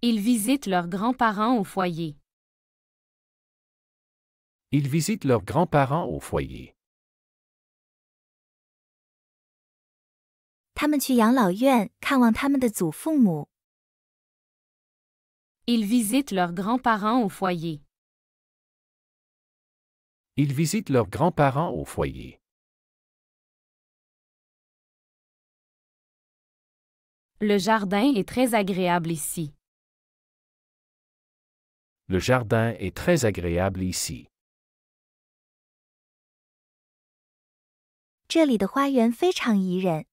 Ils visitent leurs grands-parents au foyer. Ils visitent leurs grands-parents au foyer. 他们去养老院看望他们的祖父母。Ils visitent leurs grands-parents au foyer. Ils visitent leurs grands-parents au foyer. Le jardin est très agréable ici. Le jardin est très agréable ici. 这里的花园非常宜人。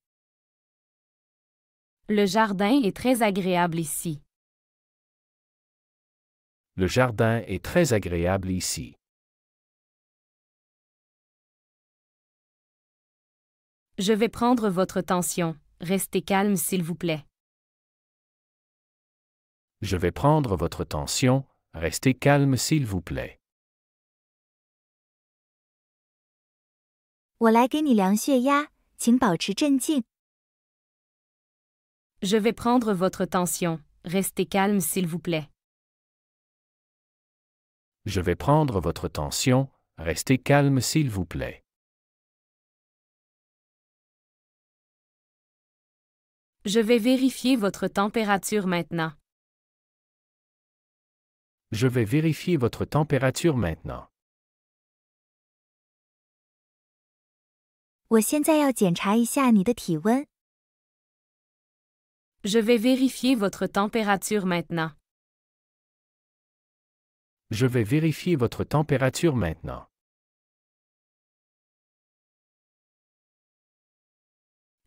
Le jardin est très agréable ici. Le jardin est très agréable ici. Je vais prendre votre tension. Restez calme s'il vous plaît. Je vais prendre votre tension. Restez calme s'il vous plaît. 我来给你量血压，请保持镇静。Je vais prendre votre tension. Restez calme s'il vous plaît. Je vais prendre votre tension. Restez calme s'il vous plaît. Je vais vérifier votre température maintenant. Je vais vérifier votre température maintenant. 我现在要检查一下你的体温。Je vais vérifier votre température maintenant. Je vais vérifier votre température maintenant.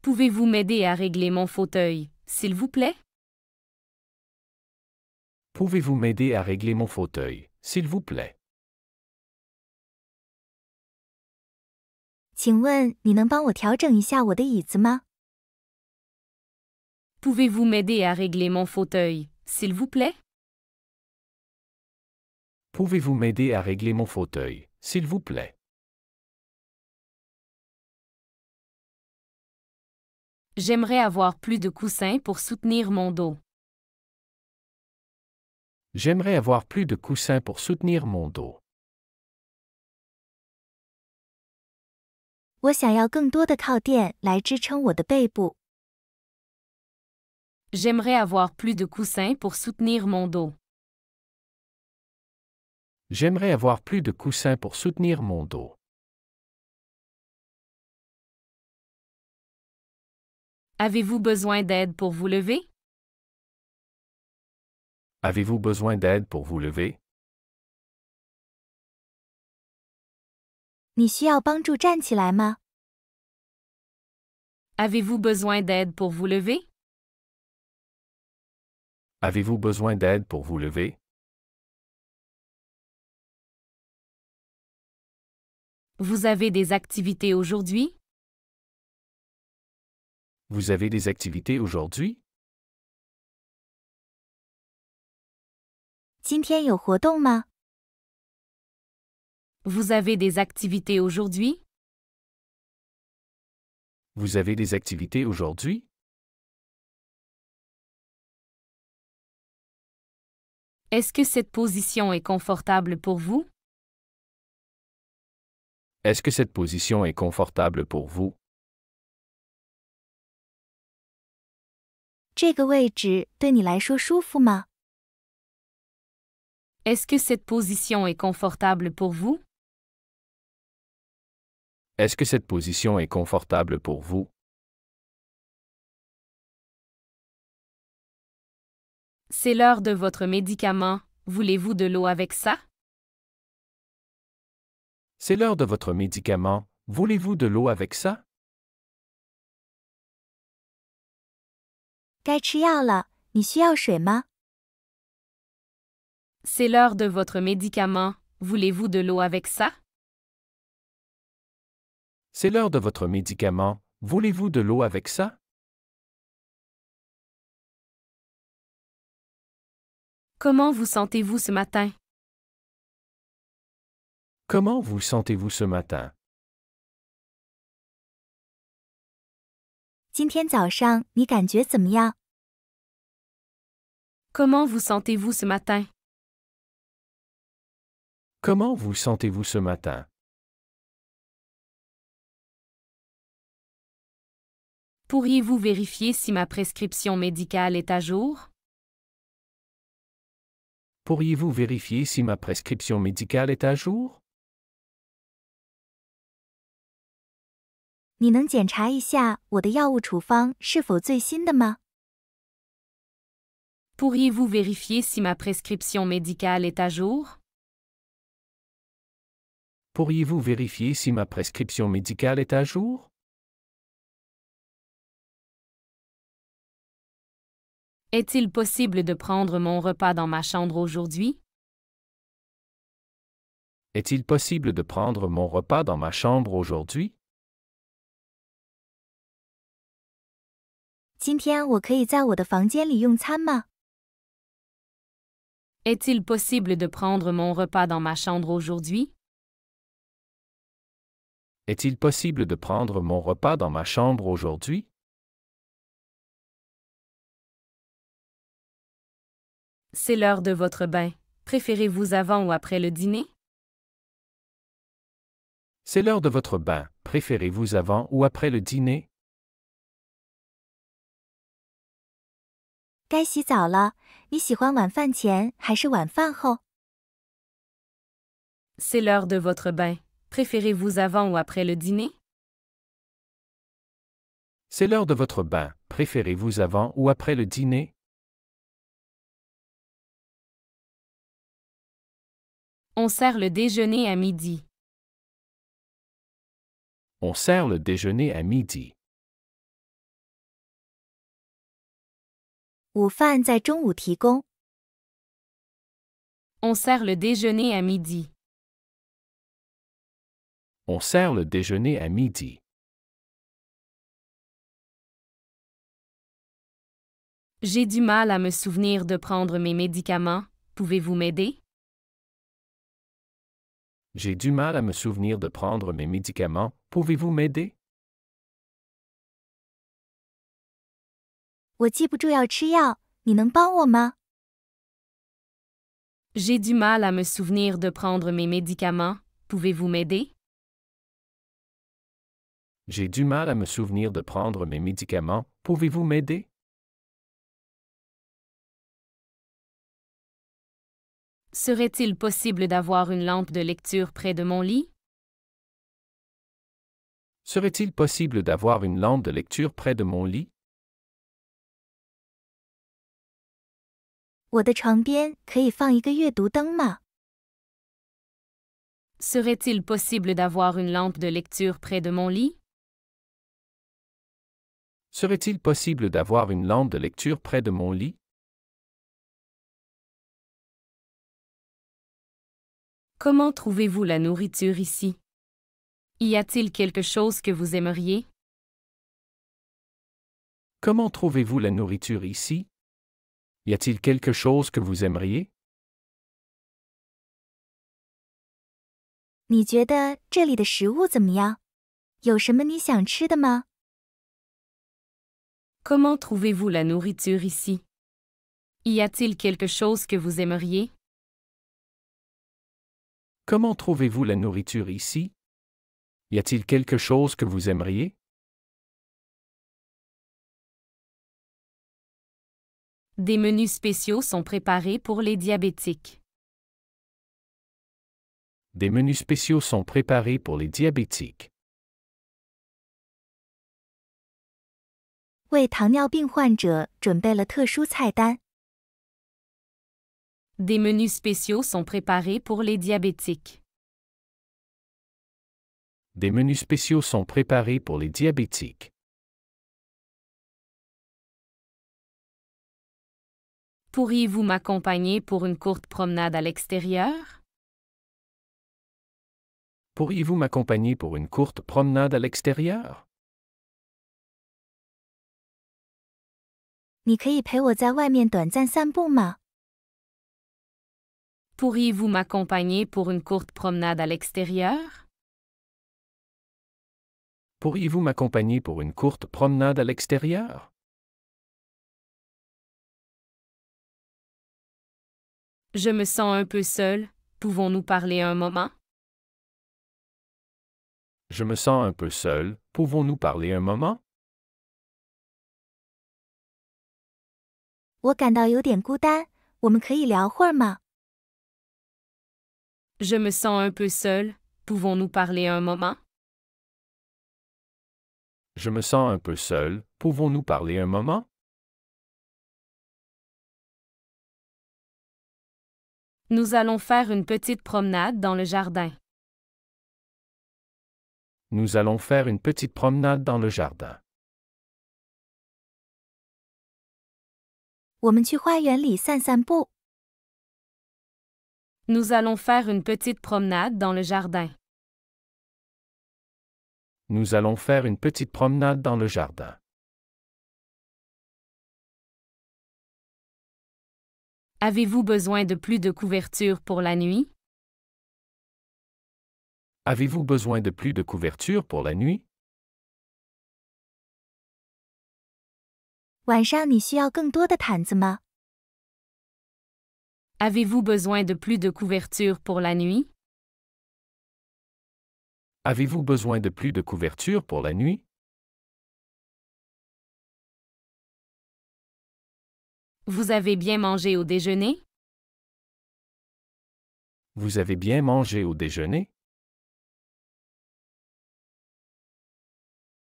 Pouvez-vous m'aider à régler mon fauteuil, s'il vous plaît? Pouvez-vous m'aider à régler mon fauteuil, s'il vous plaît? 请问你能帮我调整一下我的椅子吗？ Pouvez-vous m'aider à régler mon fauteuil, s'il vous plaît? Pouvez-vous m'aider à régler mon fauteuil, s'il vous plaît? J'aimerais avoir plus de coussins pour soutenir mon dos. J'aimerais avoir plus de coussins pour soutenir mon dos. 我想要更多的靠垫来支撑我的背部。J'aimerais avoir plus de coussins pour soutenir mon dos. J'aimerais avoir plus de coussins pour soutenir mon dos. Avez-vous besoin d'aide pour vous lever? Avez-vous besoin d'aide pour vous lever? 你需要帮助站起来吗？ Avez-vous besoin d'aide pour vous lever? Avez-vous besoin d'aide pour vous lever? Vous avez des activités aujourd'hui? Vous avez des activités aujourd'hui? 今天有活动吗？ Vous avez des activités aujourd'hui? Vous avez des activités aujourd'hui? Est-ce que cette position est confortable pour vous? Est-ce que cette position est confortable pour vous? 这个位置对你来说舒服吗？ Est-ce que cette position est confortable pour vous? Est-ce que cette position est confortable pour vous? C'est l'heure de votre médicament. Voulez-vous de l'eau avec ça? C'est l'heure de votre médicament. Voulez-vous de l'eau avec ça? 该吃药了，你需要水吗？ C'est l'heure de votre médicament. Voulez-vous de l'eau avec ça? C'est l'heure de votre médicament. Voulez-vous de l'eau avec ça? Comment vous sentez-vous ce matin? Comment vous sentez-vous ce matin? 今天早上你感觉怎么样？ Comment vous sentez-vous ce matin? Comment vous sentez-vous ce matin? Pourriez-vous vérifier si ma prescription médicale est à jour? Pourriez-vous vérifier si ma prescription médicale est à jour? 你能检查一下我的药物处方是否最新的吗？ Pourriez-vous vérifier si ma prescription médicale est à jour? Pourriez-vous vérifier si ma prescription médicale est à jour? Est-il possible de prendre mon repas dans ma chambre aujourd'hui? Est-il possible de prendre mon repas dans ma chambre aujourd'hui? 今天我可以在我的房间里用餐吗？ Est-il possible de prendre mon repas dans ma chambre aujourd'hui? Est-il possible de prendre mon repas dans ma chambre aujourd'hui? C'est l'heure de votre bain. Préférez-vous avant ou après le dîner? C'est l'heure de votre bain. Préférez-vous avant ou après le dîner? 该洗澡了，你喜欢晚饭前还是晚饭后？ C'est l'heure de votre bain. Préférez-vous avant ou après le dîner? C'est l'heure de votre bain. Préférez-vous avant ou après le dîner? On sert le déjeuner à midi. On sert le déjeuner à midi. 午饭在中午提供。 On sert le déjeuner à midi. On sert le déjeuner à midi. J'ai du mal à me souvenir de prendre mes médicaments. Pouvez-vous m'aider? J'ai du mal à me souvenir de prendre mes médicaments. Pouvez-vous m'aider? 我记不住要吃药，你能帮我吗？ J'ai du mal à me souvenir de prendre mes médicaments. Pouvez-vous m'aider? J'ai du mal à me souvenir de prendre mes médicaments. Pouvez-vous m'aider? Serait-il possible d'avoir une lampe de lecture près de mon lit? Serait-il possible d'avoir une lampe de lecture près de mon lit? 我的床边可以放一个阅读灯吗？ Serait-il possible d'avoir une lampe de lecture près de mon lit? Serait-il possible d'avoir une lampe de lecture près de mon lit? Comment trouvez-vous la nourriture ici? Y a-t-il quelque chose que vous aimeriez? Comment trouvez-vous la nourriture ici? Y a-t-il quelque chose que vous aimeriez? 你觉得这里的食物怎么样？有什么你想吃的吗？ Comment trouvez-vous la nourriture ici? Y a-t-il quelque chose que vous aimeriez? Comment trouvez-vous la nourriture ici? Y a-t-il quelque chose que vous aimeriez? Des menus spéciaux sont préparés pour les diabétiques. Des menus spéciaux sont préparés pour les diabétiques. 为糖尿病患者准备了特殊菜单。 Des menus spéciaux sont préparés pour les diabétiques. Des menus spéciaux sont préparés pour les diabétiques. Pourriez-vous m'accompagner pour une courte promenade à l'extérieur? Pourriez-vous m'accompagner pour une courte promenade à l'extérieur? 你可以陪我在外面短暂散步吗？ Pourriez-vous m'accompagner pour une courte promenade à l'extérieur? Pourriez-vous m'accompagner pour une courte promenade à l'extérieur? Je me sens un peu seul, pouvons-nous parler un moment? Je me sens un peu seul, pouvons-nous parler un moment? 我感到有点孤单，我们可以聊会儿吗？ Je me sens un peu seul, pouvons-nous parler un moment? Je me sens un peu seul, pouvons-nous parler un moment? Nous allons faire une petite promenade dans le jardin. Nous allons faire une petite promenade dans le jardin. 我们去花园里散散步。 Nous allons faire une petite promenade dans le jardin. Nous allons faire une petite promenade dans le jardin. Avez-vous besoin de plus de couverture pour la nuit? Avez-vous besoin de plus de couverture pour la nuit? 晚上你需要更多的毯子吗？ Avez-vous besoin de plus de couverture pour la nuit? Avez-vous besoin de plus de couverture pour la nuit? Vous avez bien mangé au déjeuner? Vous avez bien mangé au déjeuner?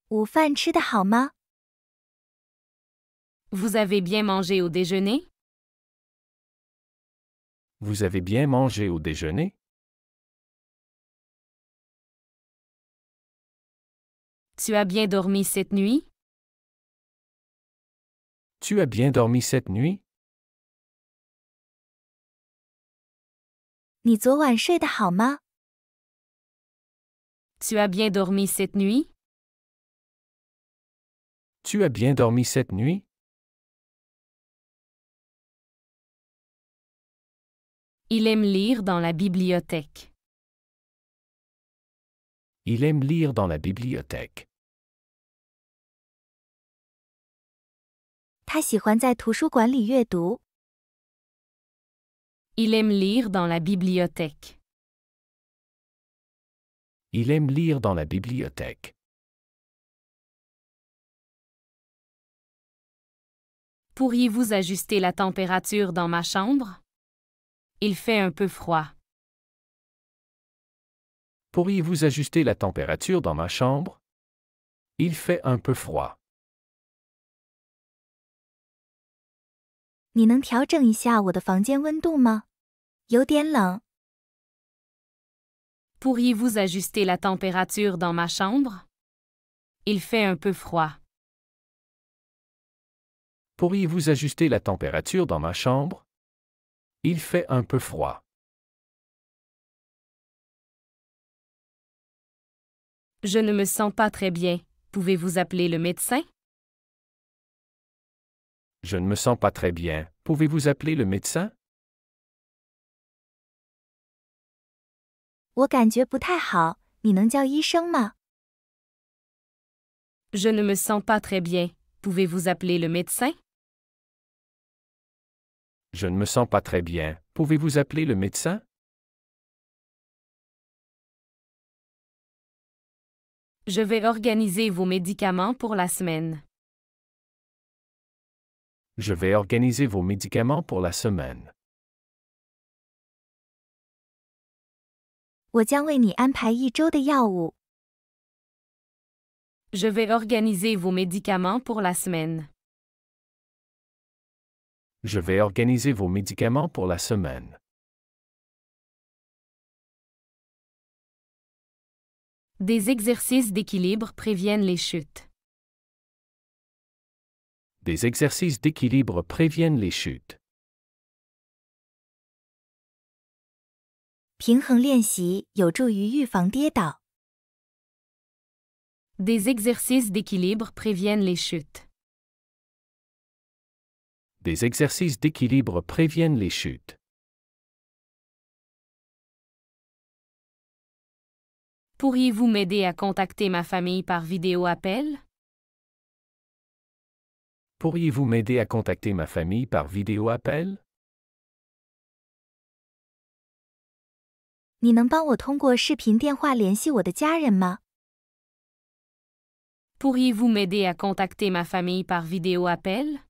午饭吃得好吗？ Vous avez bien mangé au déjeuner? Vous avez bien mangé au déjeuner? Tu as bien dormi cette nuit? Tu as bien dormi cette nuit? 你昨晚睡得好吗？ Tu as bien dormi cette nuit? Tu as bien dormi cette nuit? Il aime lire dans la bibliothèque. Il aime lire dans la bibliothèque. 他喜欢在图书馆里阅读。 Il aime lire dans la bibliothèque. Il aime lire dans la bibliothèque. Pourriez-vous ajuster la température dans ma chambre? Il fait un peu froid. Pourriez-vous ajuster la température dans ma chambre? Il fait un peu froid. 你能调整一下我的房间温度吗？有点冷。 Pourriez-vous ajuster la température dans ma chambre? Il fait un peu froid. Pourriez-vous ajuster la température dans ma chambre? Il fait un peu froid. Je ne me sens pas très bien. Pouvez-vous appeler le médecin? Je ne me sens pas très bien. Pouvez-vous appeler le médecin? 我感觉不太好，你能叫医生吗？ Je ne me sens pas très bien. Pouvez-vous appeler le médecin? Je ne me sens pas très bien. Pouvez-vous appeler le médecin? Je vais organiser vos médicaments pour la semaine. Je vais organiser vos médicaments pour la semaine. 我将为你安排一周的药物。 Je vais organiser vos médicaments pour la semaine. Je vais organiser vos médicaments pour la semaine. Des exercices d'équilibre préviennent les chutes. Des exercices d'équilibre préviennent les chutes. 平衡练习有助于预防跌倒。 Des exercices d'équilibre préviennent les chutes. Des exercices d'équilibre préviennent les chutes. Pourriez-vous m'aider à contacter ma famille par vidéoappel? Pourriez-vous m'aider à contacter ma famille par vidéoappel? 你能帮我通过视频电话联系我的家人吗？ Pourriez-vous m'aider à contacter ma famille par vidéoappel?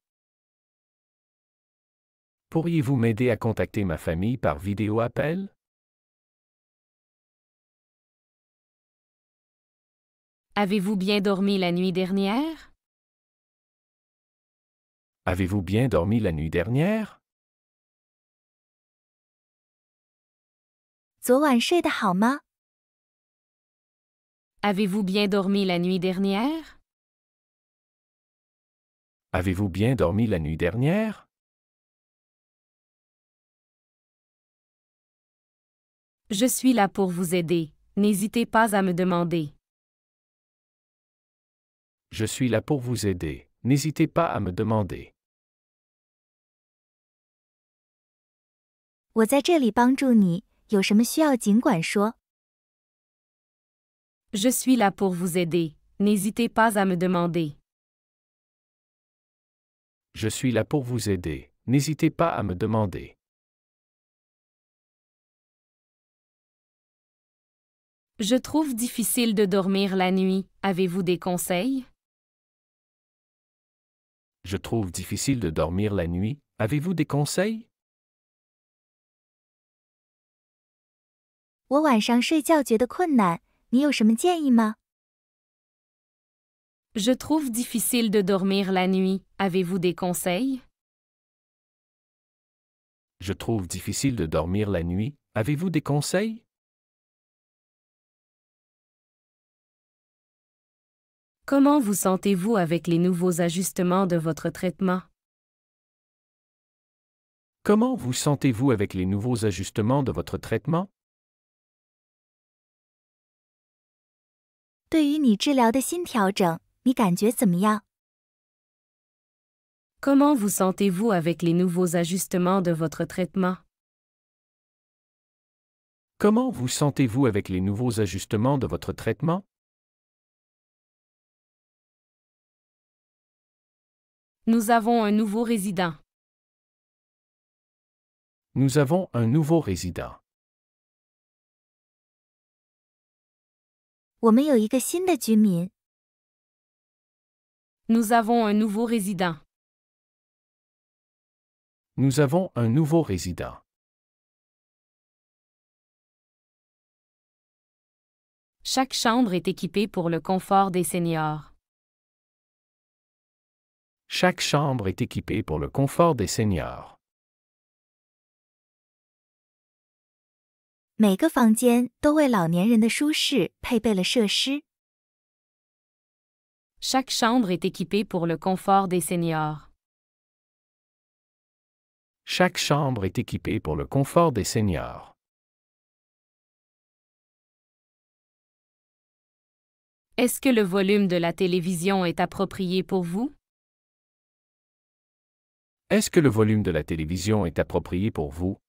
Pourriez-vous m'aider à contacter ma famille par vidéoappel? Avez-vous bien dormi la nuit dernière? Avez-vous bien dormi la nuit dernière? 昨晚睡得好吗？ Avez-vous bien dormi la nuit dernière? Avez-vous bien dormi la nuit dernière? Je suis là pour vous aider. N'hésitez pas à me demander. Je suis là pour vous aider. N'hésitez pas à me demander. 我在这里帮助你，有什么需要尽管说。 Je suis là pour vous aider. N'hésitez pas à me demander. Je suis là pour vous aider. N'hésitez pas à me demander. Je trouve difficile de dormir la nuit. Avez-vous des conseils? Je trouve difficile de dormir la nuit. Avez-vous des conseils? 我晚上睡觉觉得困难，你有什么建议吗？ Je trouve difficile de dormir la nuit. Avez-vous des conseils? Je trouve difficile de dormir la nuit. Avez-vous des conseils? Comment vous sentez-vous avec les nouveaux ajustements de votre traitement? Comment vous sentez-vous avec les nouveaux ajustements de votre traitement? 对于你治疗的新调整，你感觉怎么样？ Comment vous sentez-vous avec les nouveaux ajustements de votre traitement? Comment vous sentez-vous avec les nouveaux ajustements de votre traitement? Nous avons un nouveau résident. Nous avons un nouveau résident. 我们有一个新的居民。 Nous avons un nouveau résident. Nous avons un nouveau résident. Chaque chambre est équipée pour le confort des seniors. Chaque chambre est équipée pour le confort des seniors. 每个房间都为老年人的舒适配备了设施。 Chaque chambre est équipée pour le confort des seniors. Chaque chambre est équipée pour le confort des seniors. Est-ce que le volume de la télévision est approprié pour vous? Est-ce que le volume de la télévision est approprié pour vous?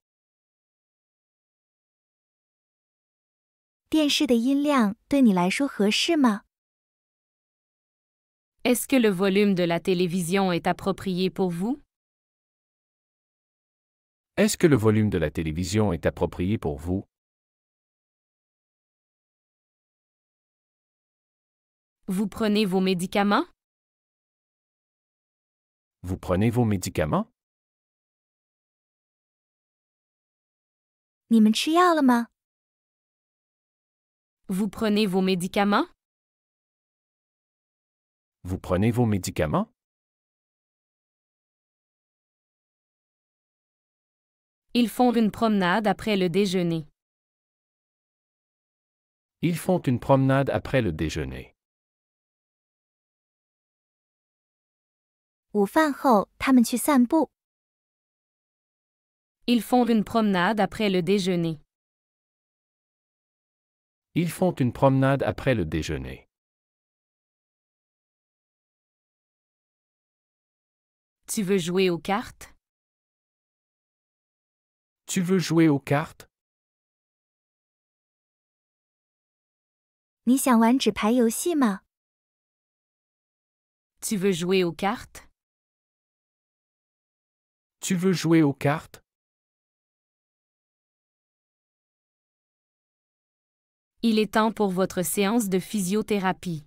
电视的音量对你来说合适吗？ Est-ce que le volume de la télévision est approprié pour vous? Est-ce que le volume de la télévision est approprié pour vous? Vous prenez vos médicaments? Vous prenez vos médicaments? 你们吃药了吗？ Vous prenez vos médicaments? Vous prenez vos médicaments? Ils font une promenade après le déjeuner. Ils font une promenade après le déjeuner. 午饭后，他们去散步。 Ils font une promenade après le déjeuner. Ils font une promenade après le déjeuner. Tu veux jouer aux cartes? Tu veux jouer aux cartes? 你想玩纸牌游戏吗？ Tu veux jouer aux cartes? Tu veux jouer aux cartes? Il est temps pour votre séance de physiothérapie.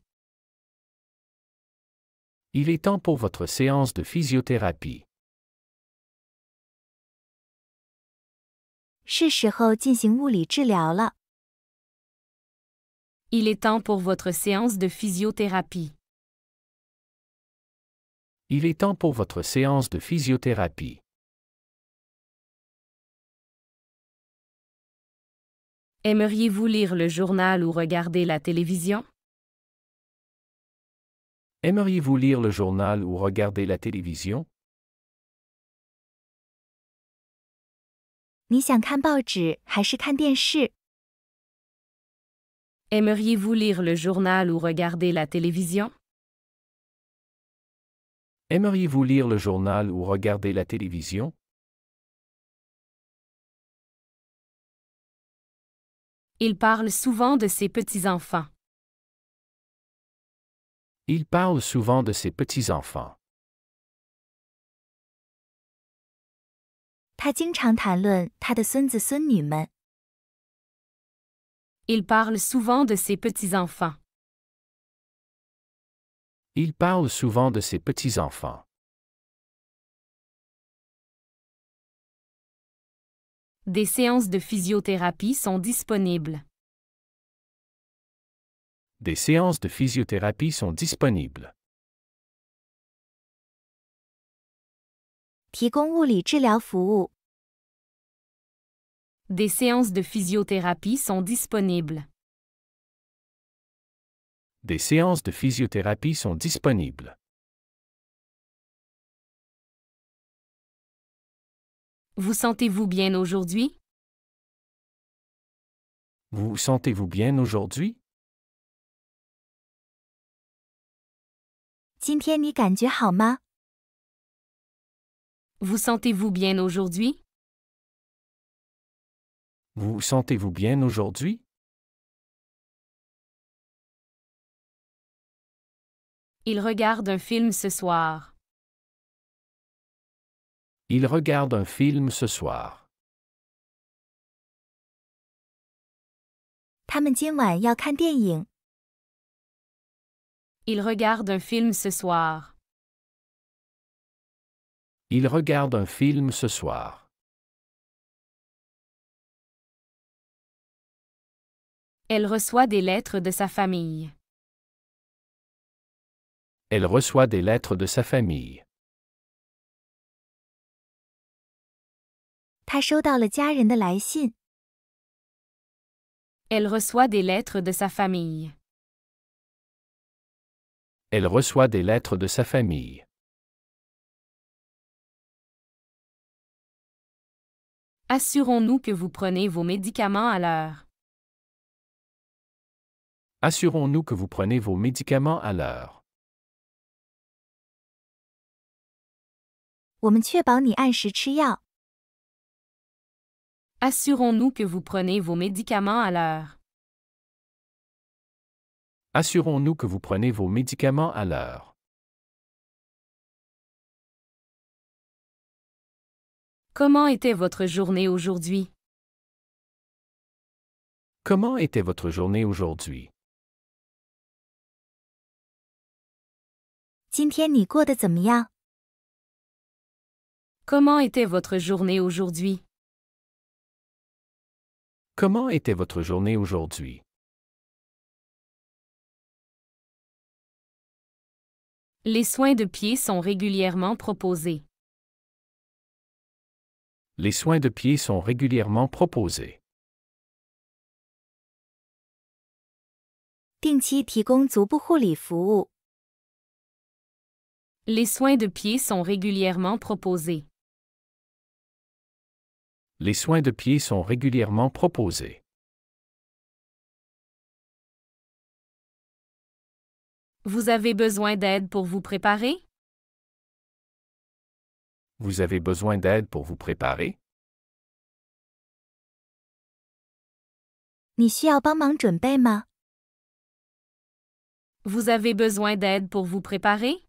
Il est temps pour votre séance de physiothérapie. 是时候进行物理治疗了。 Il est temps pour votre séance de physiothérapie. Il est temps pour votre séance de physiothérapie. Aimeriez-vous lire le journal ou regarder la télévision? Aimeriez-vous lire le journal ou regarder la télévision? 你想看报纸还是看电视？ Aimeriez-vous lire le journal ou regarder la télévision? Aimeriez-vous lire le journal ou regarder la télévision? Il parle souvent de ses petits-enfants. Il parle souvent de ses petits-enfants. 他经常谈论他的孙子孙女们。 Il parle souvent de ses petits-enfants. Il parle souvent de ses petits-enfants. Des séances de physiothérapie sont disponibles. Des séances de physiothérapie sont disponibles. 提供物理治疗服务。 Des séances de physiothérapie sont disponibles. Des séances de physiothérapie sont disponibles. Vous sentez-vous bien aujourd'hui? Vous sentez-vous bien aujourd'hui? 今天你感觉好吗？ Vous sentez-vous bien aujourd'hui? Vous sentez-vous bien aujourd'hui? Il regarde un film ce soir. Il regarde un film ce soir. 他们今晚要看电影。 Il regarde un film ce soir. Il regarde un film ce soir. Elle reçoit des lettres de sa famille. Elle reçoit des lettres de sa famille. 他收到了家人的来信。 Elle reçoit des lettres de sa famille. Elle reçoit des lettres de sa famille. Assurons-nous que vous prenez vos médicaments à l'heure. Assurons-nous que vous prenez vos médicaments à l'heure. 我们确保你按时吃药。 Assurons-nous que vous prenez vos médicaments à l'heure. Assurons-nous que vous prenez vos médicaments à l'heure. Comment était votre journée aujourd'hui? Comment était votre journée aujourd'hui? 今天你过得怎么样？ Comment était votre journée aujourd'hui? Comment était votre journée aujourd'hui? Les soins de pied sont régulièrement proposés. Les soins de pied sont régulièrement proposés. 定期提供足部护理服务。 Les soins de pied sont régulièrement proposés. Les soins de pied sont régulièrement proposés. Vous avez besoin d'aide pour vous préparer? Vous avez besoin d'aide pour vous préparer? 你需要帮忙准备吗？ Vous avez besoin d'aide pour vous préparer?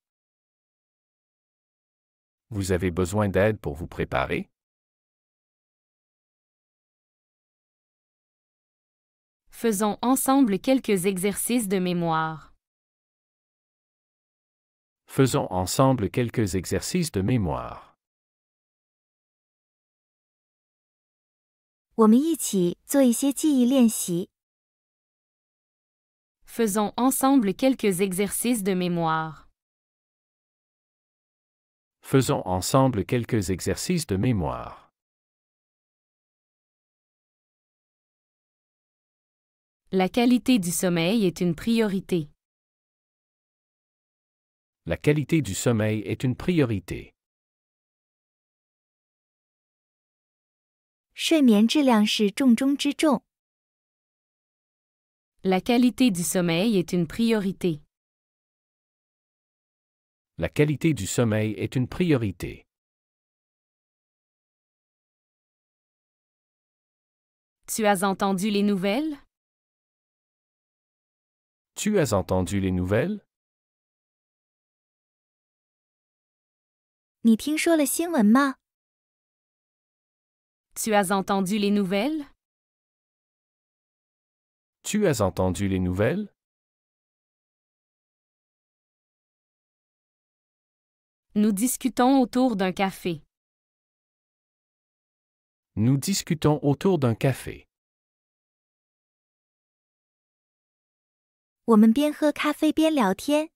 Vous avez besoin d'aide pour vous préparer? Faisons ensemble quelques exercices de mémoire. Faisons ensemble quelques exercices de mémoire. 我们一起做一些记忆练习。Faisons ensemble quelques exercices de mémoire. Faisons ensemble quelques exercices de mémoire. La qualité du sommeil est une priorité. La qualité du sommeil est une priorité. 睡眠质量是重中之重。La qualité du sommeil est une priorité. La qualité du sommeil est une priorité. Tu as entendu les nouvelles? Tu as entendu les nouvelles? 你听说了新闻吗？ Tu as entendu les nouvelles? Tu as entendu les nouvelles? Nous discutons autour d'un café. Nous discutons autour d'un café. 我们边喝咖啡边聊天。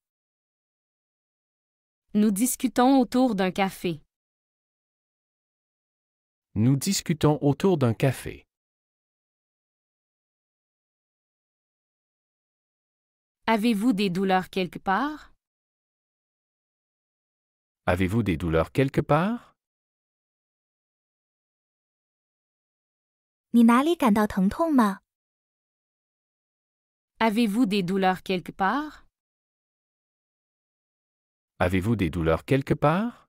Nous discutons autour d'un café. Nous discutons autour d'un café. Avez-vous des douleurs quelque part? Avez-vous des douleurs quelque part? 你哪里感到疼痛吗？ Avez-vous des douleurs quelque part? Avez-vous des douleurs quelque part?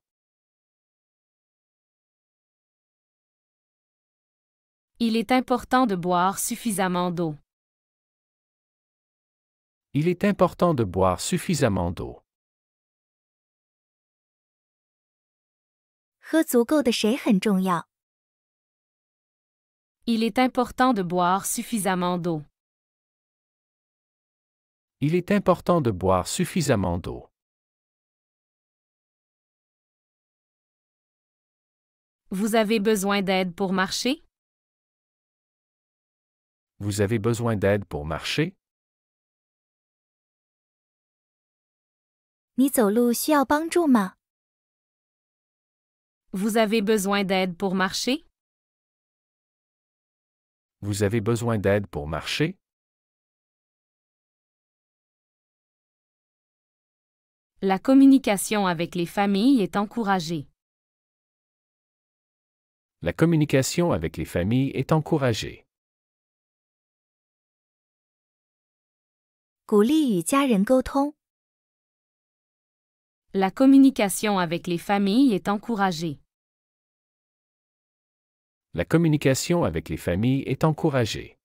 Il est important de boire suffisamment d'eau. Il est important de boire suffisamment d'eau. 喝足够的水很重要。 Il est important de boire suffisamment d'eau. Il est important de boire suffisamment d'eau. Vous avez besoin d'aide pour marcher? Vous avez besoin d'aide pour marcher? 你走路需要帮助吗？ Vous avez besoin d'aide pour marcher? Vous avez besoin d'aide pour marcher? La communication avec les familles est encouragée. La communication avec les familles est encouragée. 鼓励与家人沟通。 La communication avec les familles est encouragée. La communication avec les familles est encouragée.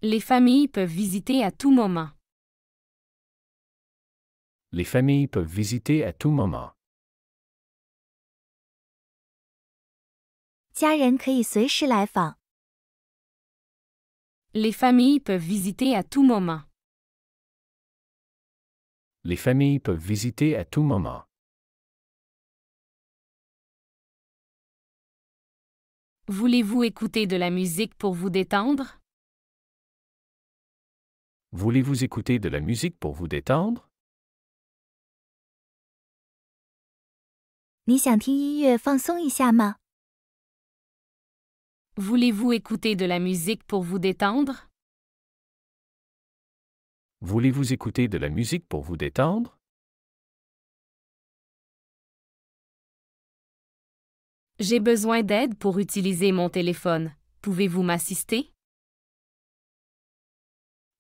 Les familles peuvent visiter à tout moment. Les familles peuvent visiter à tout moment. 家人可以随时来访。 Les familles peuvent visiter à tout moment. Les familles peuvent visiter à tout moment. Voulez-vous écouter de la musique pour vous détendre? Voulez-vous écouter de la musique pour vous détendre? 你想听音乐放松一下吗？ Voulez-vous écouter de la musique pour vous détendre? Voulez-vous écouter de la musique pour vous détendre? J'ai besoin d'aide pour utiliser mon téléphone. Pouvez-vous m'assister?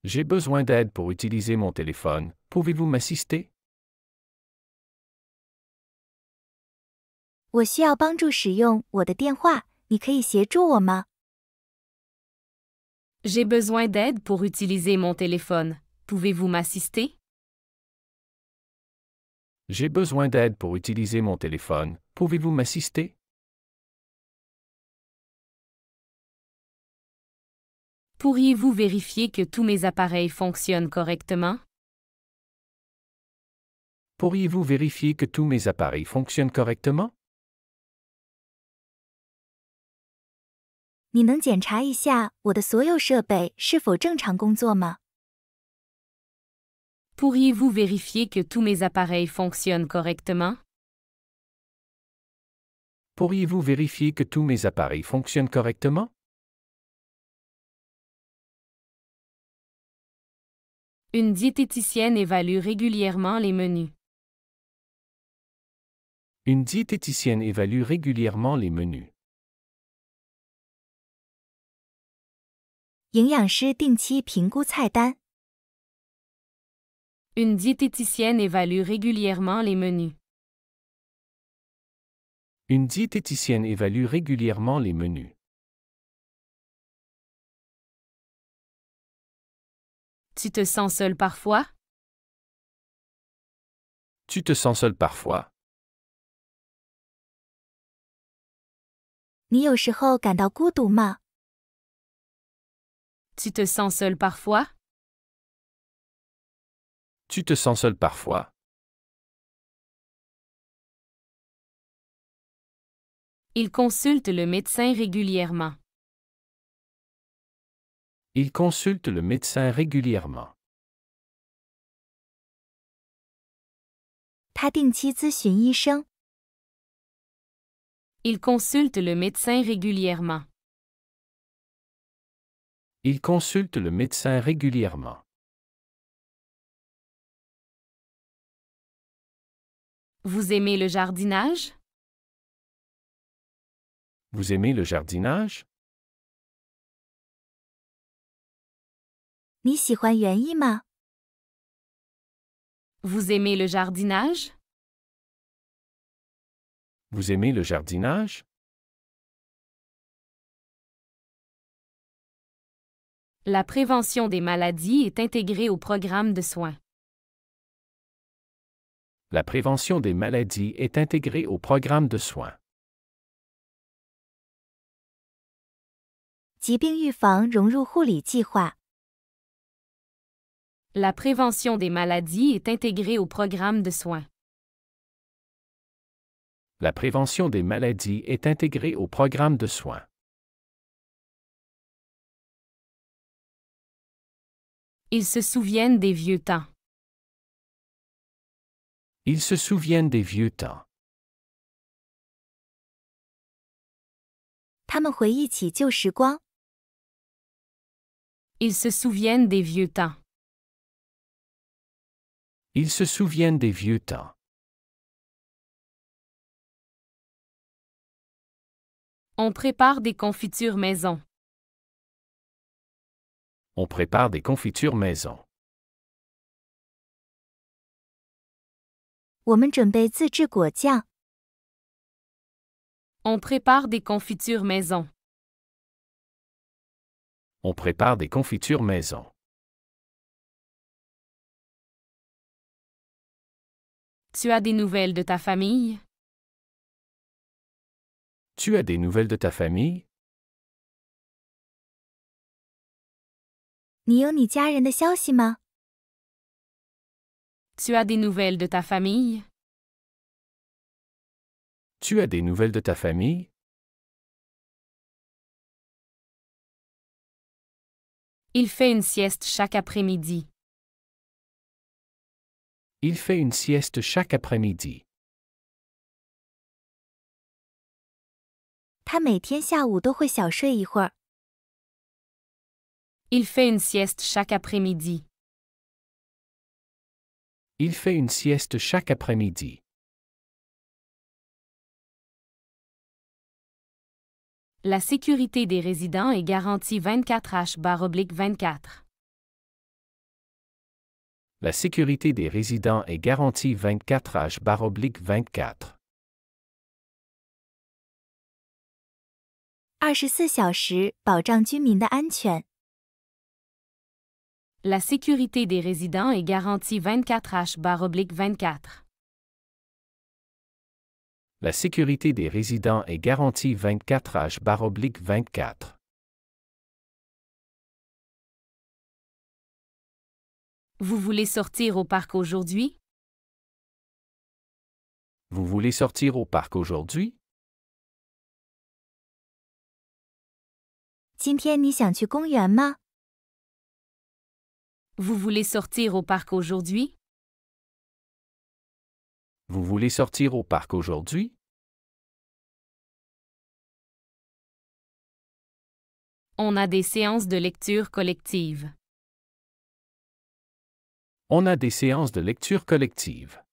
J'ai besoin d'aide pour utiliser mon téléphone. Pouvez-vous m'assister? 我需要帮助使用我的电话，你可以协助我吗？ J'ai besoin d'aide pour utiliser mon téléphone. Pouvez-vous m'assister? J'ai besoin d'aide pour utiliser mon téléphone. Pouvez-vous m'assister? Pourriez-vous vérifier que tous mes appareils fonctionnent correctement? Pourriez-vous vérifier que tous mes appareils fonctionnent correctement? 你能检查一下我的所有设备是否正常工作吗？ Pourriez-vous vérifier que tous mes appareils fonctionnent correctement? Pourriez-vous vérifier que tous mes appareils fonctionnent correctement? Une diététicienne évalue régulièrement les menus. Une diététicienne évalue régulièrement les menus. 营养师定期评估菜单。 Une diététicienne évalue régulièrement les menus. Une diététicienne évalue régulièrement les menus. Tu te sens seul parfois? Tu te sens seul parfois? 你有时候感到孤独吗？ Tu te sens seul parfois? Tu te sens seul parfois? Il consulte le médecin régulièrement. Il consulte le médecin régulièrement. 他定期咨询医生。 Il consulte le médecin régulièrement. Il consulte le médecin régulièrement. Vous aimez le jardinage? Vous aimez le jardinage? 你喜欢园艺吗？ Vous aimez le jardinage? Vous aimez le jardinage? La prévention des maladies est intégrée au programme de soins. La prévention des maladies est intégrée au programme de soins. 疾病预防融入护理计划。 La prévention des maladies est intégrée au programme de soins. La prévention des maladies est intégrée au programme de soins. Ils se souviennent des vieux temps. Ils se souviennent des vieux temps. 他们回忆起旧时光。 Ils se souviennent des vieux temps. Ils se souviennent des vieux temps. On prépare des confitures maison. On prépare des confitures maison. 我们准备自制果酱。 On prépare des confitures maison. On prépare des confitures maison. Tu as des nouvelles de ta famille? Tu as des nouvelles de ta famille? 你有你家人的消息吗？ Tu as des nouvelles de ta famille? Tu as des nouvelles de ta famille? Il fait une sieste chaque après-midi. Il fait une sieste chaque après-midi. 他每天下午都会小睡一会儿。 Il fait une sieste chaque après-midi. Il fait une sieste chaque après-midi. La sécurité des résidents est garantie 24H/24. La sécurité des résidents est garantie 24H/24. 24小时保障居民的安全。La sécurité des résidents est garantie 24H/24. La sécurité des résidents est garantie 24H/24. Vous voulez sortir au parc aujourd'hui? Vous voulez sortir au parc aujourd'hui? 今天你想去公园吗？ Vous voulez sortir au parc aujourd'hui? Vous voulez sortir au parc aujourd'hui? On a des séances de lecture collective. On a des séances de lecture collective.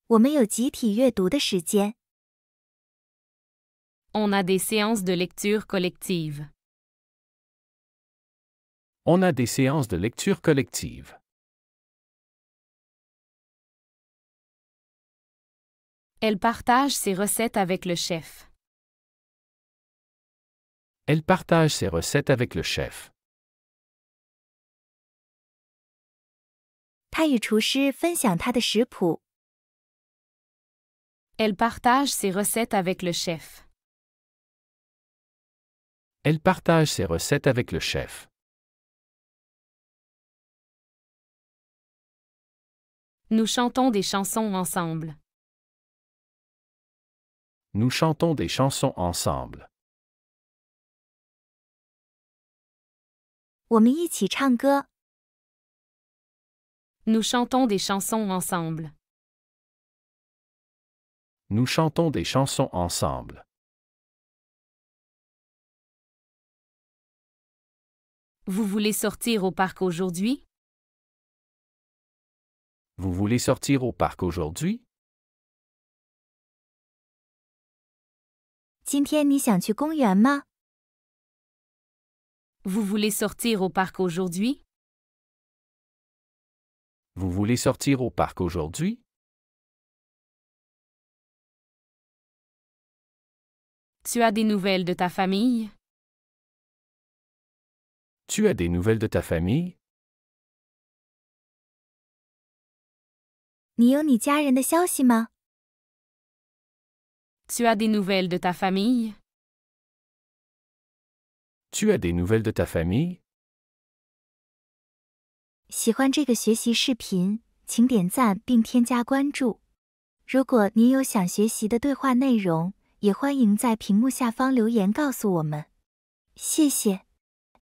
我们有集体阅读的时间。 On a des séances de lecture collective. On a des séances de lecture collective. Elle partage ses recettes avec le chef. Elle partage ses recettes avec le chef. 他与厨师分享他的食谱。 Elle partage ses recettes avec le chef. Elle partage ses recettes avec le chef. Nous chantons des chansons ensemble. Nous chantons des chansons ensemble. 我们一起唱歌。 Nous chantons des chansons ensemble. Nous chantons des chansons ensemble. Vous voulez sortir au parc aujourd'hui? Vous voulez sortir au parc aujourd'hui? 今天你想去公园吗？ Vous voulez sortir au parc aujourd'hui? Vous voulez sortir au parc aujourd'hui? Tu as des nouvelles de ta famille? Tu as des nouvelles de ta famille? 你有你家人的消息吗？ Tu as des nouvelles de ta famille? Tu as des nouvelles de ta famille? 喜欢这个学习视频，请点赞并添加关注。如果您有想学习的对话内容，也欢迎在屏幕下方留言告诉我们。谢谢。